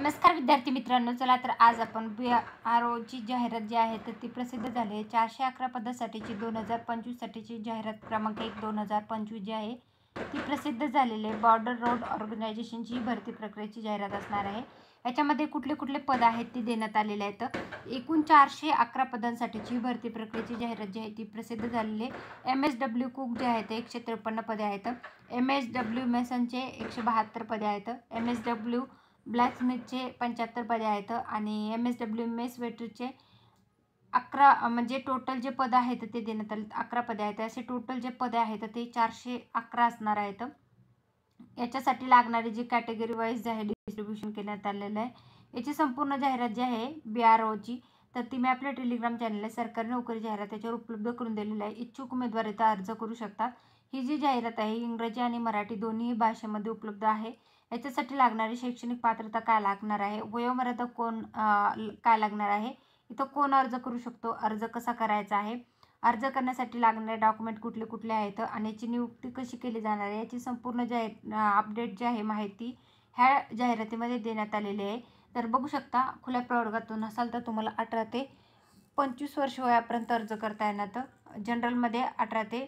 नमस्कार विद्यार्थी मित्रांनो, चला तर आज आपण BROची जाहिरात जी आहे तर ती प्रसिद्ध झाली आहे. 411 पदासाठीची 2025 साठीची जाहिरात क्रमांक 1 2025 जी आहे ती प्रसिद्ध झालेली आहे. बॉर्डर रोड ऑर्गनायझेशनची भरती प्रक्रियेची जाहिरात असणार आहे. याच्यामध्ये कुठले कुठले पद आहेत ती देण्यात आलेले आहेत. एकूण 411 पदांसाठीची भरती प्रक्रियेची जाहिरात जी आहे ती प्रसिद्ध झालेली आहे. MSW कुक जे आहेत 153 पदे आहेत. MSW मेसनचे 172 पदे आहेत. MSW ब्लॅकस्मिथचे 75 पदे आहेत आणि MSW मेस वेटरचे 11 म्हणजे टोटल जे पद आहेत ते देण्यात आले 11 पदे आहेत. असे टोटल जे पदे आहेत ते 411 असणार आहेत. याच्यासाठी लागणारी जी कॅटेगरी वाईज आहे डिस्ट्रीब्युशन करण्यात आलेलं आहे. याची संपूर्ण जाहिरात जी आहे BROची तर ती मी आपल्या टेलिग्राम चॅनल आहे सरकारी नोकरी जाहिरात त्याच्यावर उपलब्ध करून दिलेली आहे. इच्छुक उमेदवार इथं अर्ज करू शकतात. ही जी जाहिरात आहे इंग्रजी आणि मराठी दोन्ही भाषेमध्ये उपलब्ध आहे. याच्यासाठी लागणारी शैक्षणिक पात्रता काय लागणार आहे, वयोमर्यादा कोण काय लागणार आहे, इथं कोण अर्ज करू शकतो, अर्ज कसा करायचा आहे, अर्ज करण्यासाठी लागणारे डॉक्युमेंट कुठले कुठले आहेत आणि याची नियुक्ती कशी केली जाणार आहे याची संपूर्ण अपडेट जी आहे माहिती ह्या जाहिरातीमध्ये देण्यात आलेली आहे. तर बघू शकता खुल्या प्रवर्गातून असाल तर तुम्हाला 18 ते 25 वर्ष वयापर्यंत अर्ज करता येणार. जनरलमध्ये 18 ते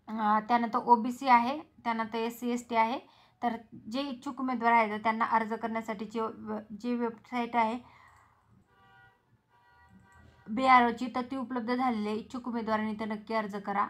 त्यानंतर OBC आहे, त्यानंतर SC ST आहे. तर जे इच्छुक उमेदवार आहेत त्यांना अर्ज करण्यासाठीची जी वेबसाईट आहे BROची तर ती उपलब्ध झालेली आहे. इच्छुक उमेदवारांनी तर नक्की अर्ज करा.